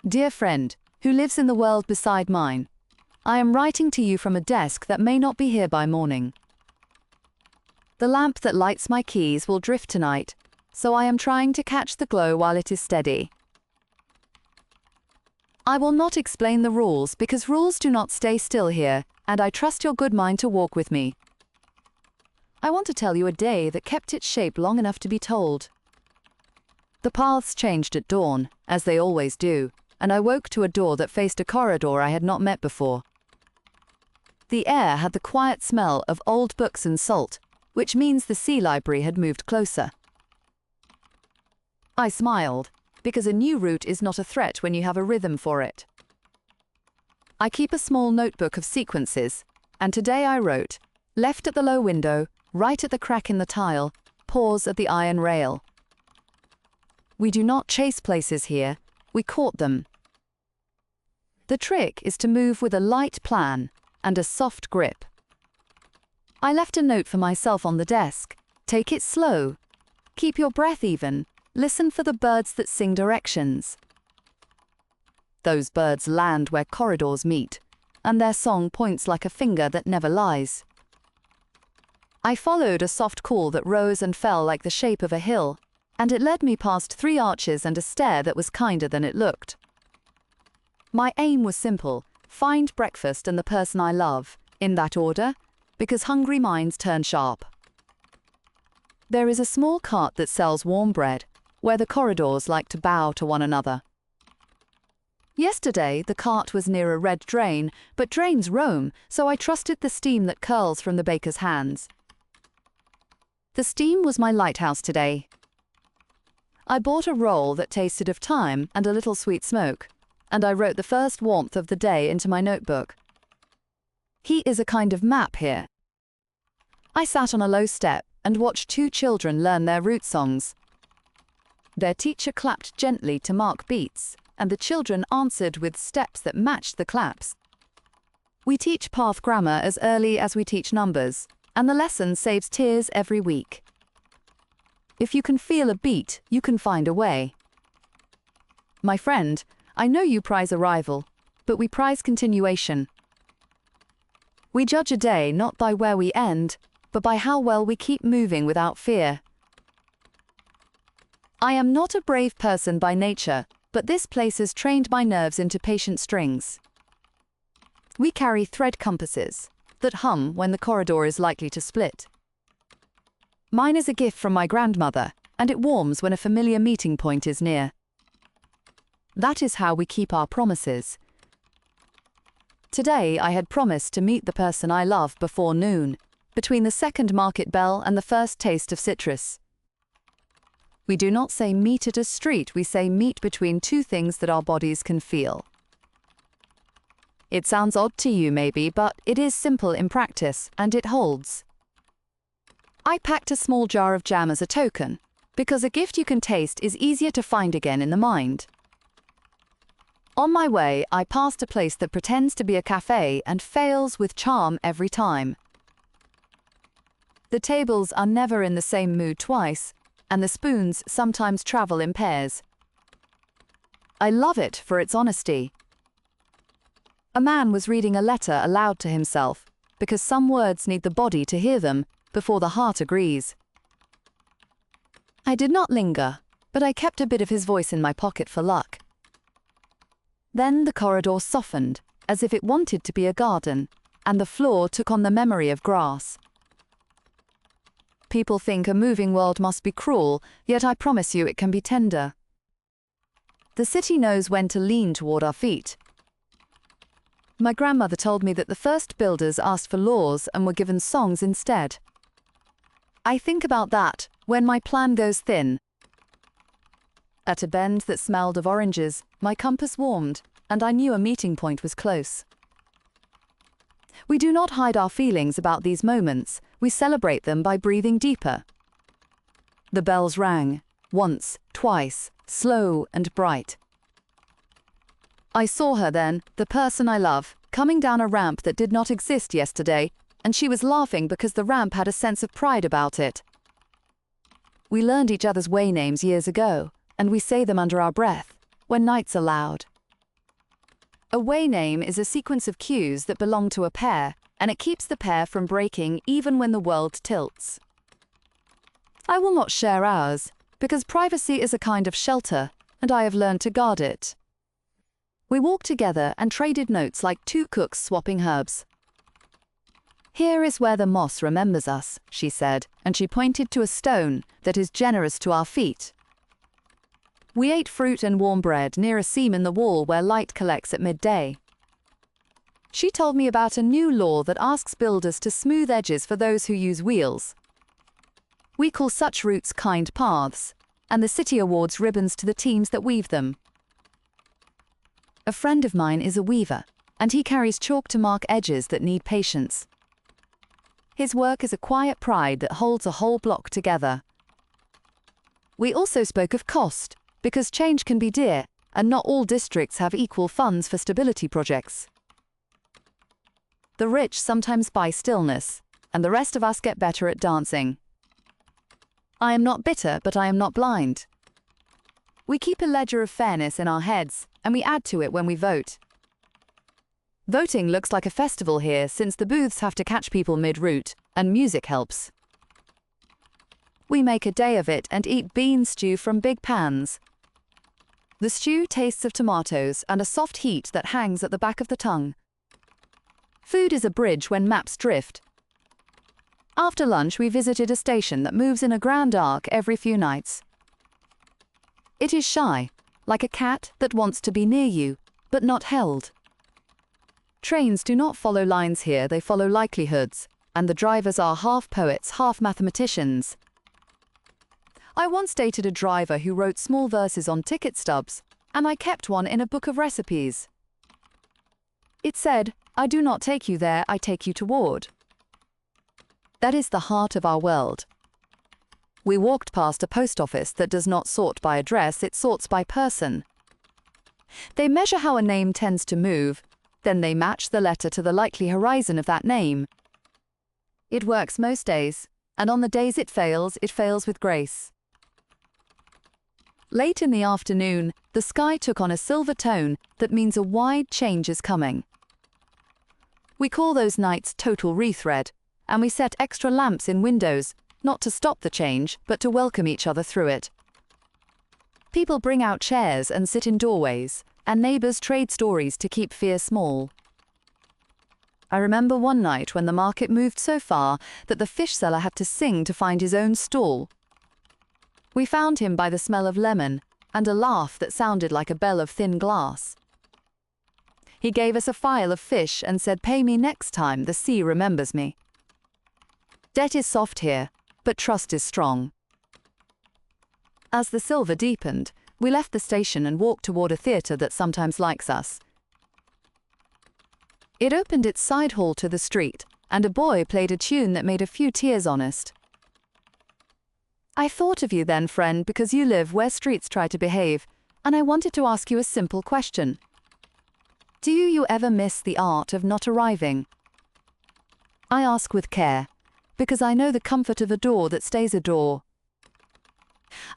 Dear friend, who lives in the world beside mine, I am writing to you from a desk that may not be here by morning. The lamp that lights my keys will drift tonight, so I am trying to catch the glow while it is steady. I will not explain the rules because rules do not stay still here, and I trust your good mind to walk with me. I want to tell you a day that kept its shape long enough to be told. The paths changed at dawn, as they always do, and I woke to a door that faced a corridor I had not met before. The air had the quiet smell of old books and salt, which means the sea library had moved closer. I smiled, because a new route is not a threat when you have a rhythm for it. I keep a small notebook of sequences, and today I wrote, left at the low window, right at the crack in the tile, pause at the iron rail. We do not chase places here, we court them. The trick is to move with a light plan and a soft grip. I left a note for myself on the desk. Take it slow. Keep your breath even. Listen for the birds that sing directions. Those birds land where corridors meet, and their song points like a finger that never lies. I followed a soft call that rose and fell like the shape of a hill, and it led me past 3 arches and a stair that was kinder than it looked. My aim was simple: find breakfast and the person I love, in that order, because hungry minds turn sharp. There is a small cart that sells warm bread, where the corridors like to bow to one another. Yesterday, the cart was near a red drain, but drains roam, so I trusted the steam that curls from the baker's hands. The steam was my lighthouse today. I bought a roll that tasted of thyme and a little sweet smoke, and I wrote the first warmth of the day into my notebook. He is a kind of map here. I sat on a low step and watched 2 children learn their root songs. Their teacher clapped gently to mark beats, and the children answered with steps that matched the claps. We teach path grammar as early as we teach numbers, and the lesson saves tears every week. If you can feel a beat, you can find a way. My friend, I know you prize arrival, but we prize continuation. We judge a day not by where we end, but by how well we keep moving without fear. I am not a brave person by nature, but this place has trained my nerves into patient strings. We carry thread compasses that hum when the corridor is likely to split. Mine is a gift from my grandmother, and it warms when a familiar meeting point is near. That is how we keep our promises. Today I had promised to meet the person I love before noon, between the second market bell and the first taste of citrus. We do not say meet at a street, we say meet between 2 things that our bodies can feel. It sounds odd to you maybe, but it is simple in practice, and it holds. I packed a small jar of jam as a token, because a gift you can taste is easier to find again in the mind. On my way, I passed a place that pretends to be a cafe and fails with charm every time. The tables are never in the same mood twice, and the spoons sometimes travel in pairs. I love it for its honesty. A man was reading a letter aloud to himself, because some words need the body to hear them before the heart agrees. I did not linger, but I kept a bit of his voice in my pocket for luck. Then the corridor softened, as if it wanted to be a garden, and the floor took on the memory of grass. People think a moving world must be cruel, yet I promise you it can be tender. The city knows when to lean toward our feet. My grandmother told me that the first builders asked for laws and were given songs instead. I think about that when my plan goes thin. At a bend that smelled of oranges, my compass warmed, and I knew a meeting point was close. We do not hide our feelings about these moments, we celebrate them by breathing deeper. The bells rang, once, twice, slow and bright. I saw her then, the person I love, coming down a ramp that did not exist yesterday, and she was laughing because the ramp had a sense of pride about it. We learned each other's way names years ago, and we say them under our breath, when nights are loud. A way name is a sequence of cues that belong to a pair, and it keeps the pair from breaking even when the world tilts. I will not share ours, because privacy is a kind of shelter, and I have learned to guard it. We walked together and traded notes like two cooks swapping herbs. Here is where the moss remembers us, she said, and she pointed to a stone that is generous to our feet. We ate fruit and warm bread near a seam in the wall where light collects at midday. She told me about a new law that asks builders to smooth edges for those who use wheels. We call such routes kind paths, and the city awards ribbons to the teams that weave them. A friend of mine is a weaver, and he carries chalk to mark edges that need patience. His work is a quiet pride that holds a whole block together. We also spoke of cost, because change can be dear, and not all districts have equal funds for stability projects. The rich sometimes buy stillness, and the rest of us get better at dancing. I am not bitter, but I am not blind. We keep a ledger of fairness in our heads, and we add to it when we vote. Voting looks like a festival here since the booths have to catch people mid-route, and music helps. We make a day of it and eat bean stew from big pans. The stew tastes of tomatoes and a soft heat that hangs at the back of the tongue. Food is a bridge when maps drift. After lunch, we visited a station that moves in a grand arc every few nights. It is shy, like a cat that wants to be near you, but not held. Trains do not follow lines here, they follow likelihoods, and the drivers are half poets, half mathematicians. I once dated a driver who wrote small verses on ticket stubs, and I kept one in a book of recipes. It said, "I do not take you there, I take you toward." That is the heart of our world. We walked past a post office that does not sort by address, it sorts by person. They measure how a name tends to move, then they match the letter to the likely horizon of that name. It works most days, and on the days it fails with grace. Late in the afternoon, the sky took on a silver tone that means a wide change is coming. We call those nights total rethread, and we set extra lamps in windows, not to stop the change, but to welcome each other through it. People bring out chairs and sit in doorways, and neighbors trade stories to keep fear small. I remember one night when the market moved so far that the fish seller had to sing to find his own stall. We found him by the smell of lemon and a laugh that sounded like a bell of thin glass. He gave us a file of fish and said, "Pay me next time, the sea remembers me." Debt is soft here, but trust is strong. As the silver deepened, we left the station and walked toward a theatre that sometimes likes us. It opened its side hall to the street, and a boy played a tune that made a few tears honest. I thought of you then, friend, because you live where streets try to behave, and I wanted to ask you a simple question. Do you ever miss the art of not arriving? I ask with care, because I know the comfort of a door that stays a door.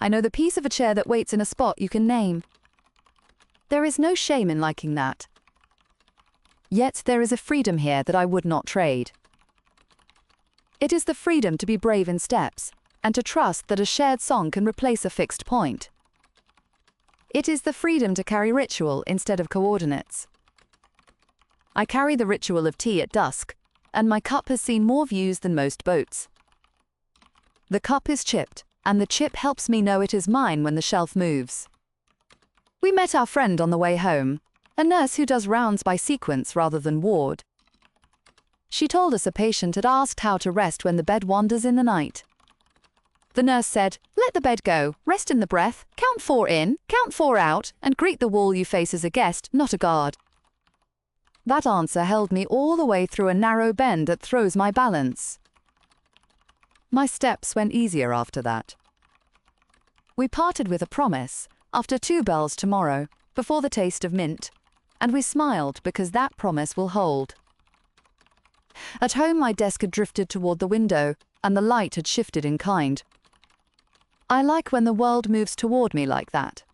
I know the piece of a chair that waits in a spot you can name. There is no shame in liking that. Yet there is a freedom here that I would not trade. It is the freedom to be brave in steps, and to trust that a shared song can replace a fixed point. It is the freedom to carry ritual instead of coordinates. I carry the ritual of tea at dusk, and my cup has seen more views than most boats. The cup is chipped, and the chip helps me know it is mine when the shelf moves. We met our friend on the way home, a nurse who does rounds by sequence rather than ward. She told us a patient had asked how to rest when the bed wanders in the night. The nurse said, "Let the bed go, rest in the breath, count 4 in, count 4 out, and greet the wall you face as a guest, not a guard." That answer held me all the way through a narrow bend that throws my balance. My steps went easier after that. We parted with a promise, after 2 bells tomorrow, before the taste of mint, and we smiled because that promise will hold. At home my desk had drifted toward the window, and the light had shifted in kind. I like when the world moves toward me like that.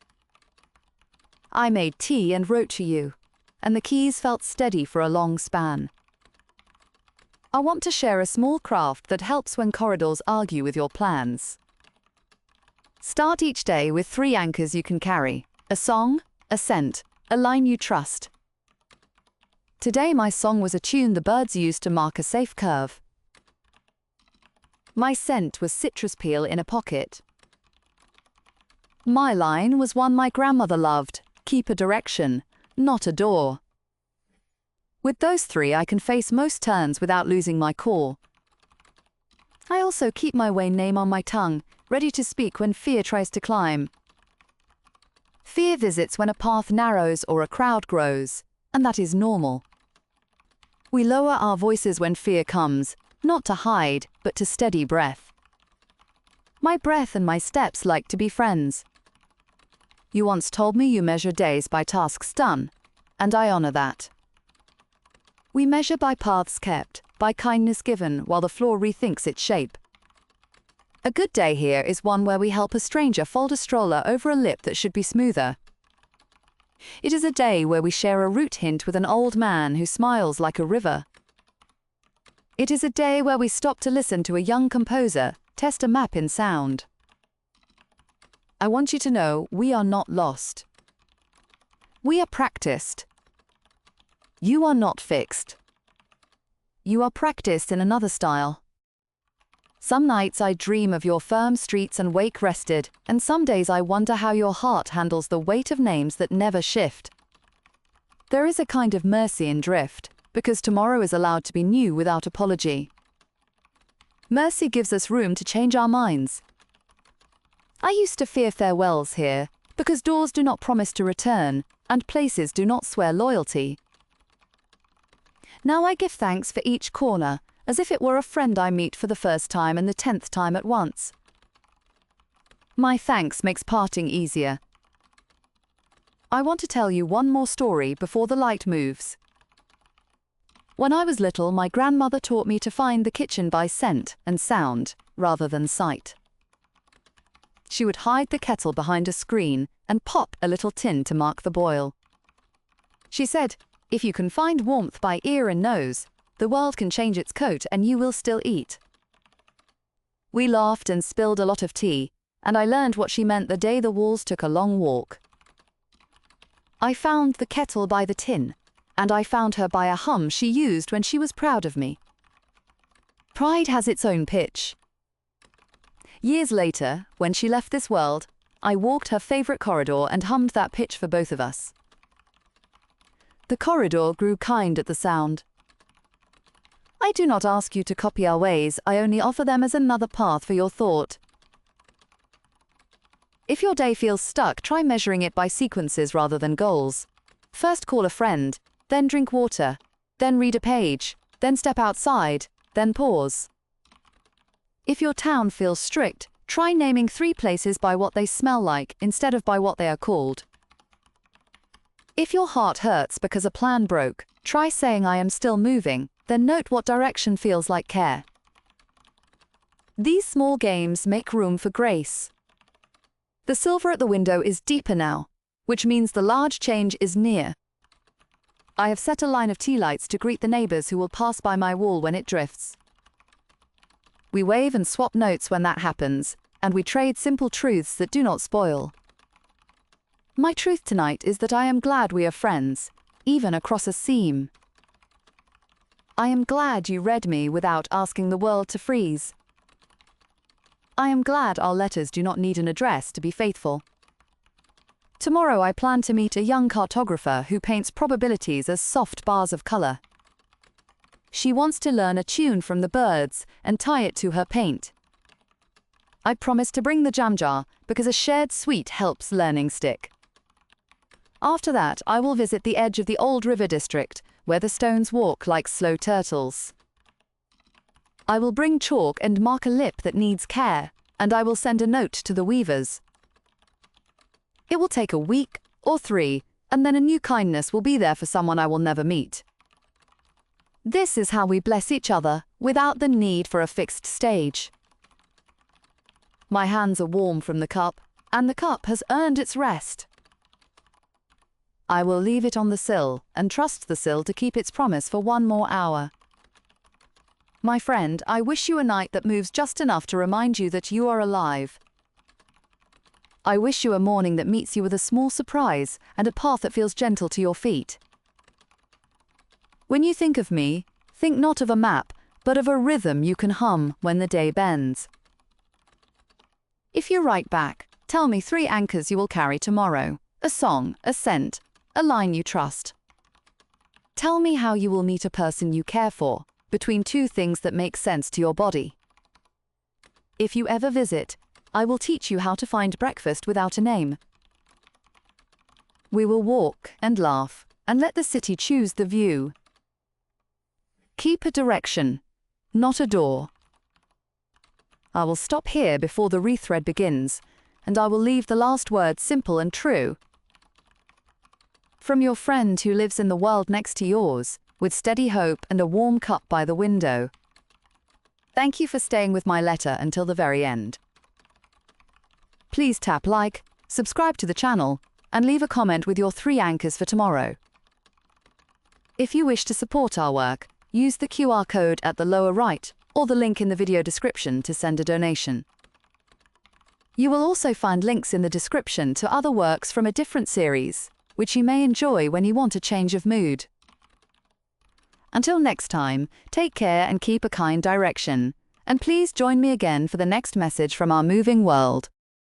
I made tea and wrote to you. and the keys felt steady for a long span. I want to share a small craft that helps when corridors argue with your plans. Start each day with 3 anchors you can carry: a song, a scent, a line you trust. Today my song was a tune the birds used to mark a safe curve. My scent was citrus peel in a pocket. My line was one my grandmother loved: keep a direction, not a door. With those 3 I can face most turns without losing my core. I also keep my way name on my tongue, ready to speak when fear tries to climb. Fear visits when a path narrows or a crowd grows, and that is normal. We lower our voices when fear comes, not to hide, but to steady breath. My breath and my steps like to be friends. You once told me you measure days by tasks done, and I honor that. We measure by paths kept, by kindness given, while the floor rethinks its shape. A good day here is one where we help a stranger fold a stroller over a lip that should be smoother. It is a day where we share a route hint with an old man who smiles like a river. It is a day where we stop to listen to a young composer test a map in sound. I want you to know we are not lost. We are practiced. You are not fixed. You are practiced in another style. Some nights I dream of your firm streets and wake rested, and some days I wonder how your heart handles the weight of names that never shift. There is a kind of mercy in drift, because tomorrow is allowed to be new without apology. Mercy gives us room to change our minds. I used to fear farewells here, because doors do not promise to return, and places do not swear loyalty. Now I give thanks for each corner, as if it were a friend I meet for the first time and the 10th time at once. My thanks makes parting easier. I want to tell you one more story before the light moves. When I was little, my grandmother taught me to find the kitchen by scent and sound, rather than sight. She would hide the kettle behind a screen and pop a little tin to mark the boil. She said, "If you can find warmth by ear and nose, the world can change its coat and you will still eat." We laughed and spilled a lot of tea, and I learned what she meant the day the walls took a long walk. I found the kettle by the tin, and I found her by a hum she used when she was proud of me. Pride has its own pitch. Years later, when she left this world, I walked her favorite corridor and hummed that pitch for both of us. The corridor grew kind at the sound. I do not ask you to copy our ways, I only offer them as another path for your thought. If your day feels stuck, try measuring it by sequences rather than goals. First call a friend, then drink water, then read a page, then step outside, then pause. If your town feels strict, try naming 3 places by what they smell like instead of by what they are called. If your heart hurts because a plan broke, try saying "I am still moving," then note what direction feels like care. These small games make room for grace. The silver at the window is deeper now, which means the large change is near. I have set a line of tea lights to greet the neighbors who will pass by my wall when it drifts. We wave and swap notes when that happens, and we trade simple truths that do not spoil. My truth tonight is that I am glad we are friends, even across a seam. I am glad you read me without asking the world to freeze. I am glad our letters do not need an address to be faithful. Tomorrow I plan to meet a young cartographer who paints probabilities as soft bars of color. She wants to learn a tune from the birds and tie it to her paint. I promise to bring the jam jar because a shared sweet helps learning stick. After that, I will visit the edge of the old river district, where the stones walk like slow turtles. I will bring chalk and mark a lip that needs care, and I will send a note to the weavers. It will take a week or 3, and then a new kindness will be there for someone I will never meet. This is how we bless each other without the need for a fixed stage. My hands are warm from the cup, and the cup has earned its rest. I will leave it on the sill and trust the sill to keep its promise for 1 more hour. My friend, I wish you a night that moves just enough to remind you that you are alive. I wish you a morning that meets you with a small surprise and a path that feels gentle to your feet. When you think of me, think not of a map, but of a rhythm you can hum when the day bends. If you write back, tell me 3 anchors you will carry tomorrow: a song, a scent, a line you trust. Tell me how you will meet a person you care for, between 2 things that make sense to your body. If you ever visit, I will teach you how to find breakfast without a name. We will walk and laugh and let the city choose the view. Keep a direction, not a door. I will stop here before the rethread begins, and I will leave the last word simple and true. From your friend who lives in the world next to yours, with steady hope and a warm cup by the window. Thank you for staying with my letter until the very end. Please tap like, subscribe to the channel, and leave a comment with your 3 anchors for tomorrow. If you wish to support our work, use the QR code at the lower right or the link in the video description to send a donation. You will also find links in the description to other works from a different series, which you may enjoy when you want a change of mood. Until next time, take care and keep a kind direction, and please join me again for the next message from our moving world.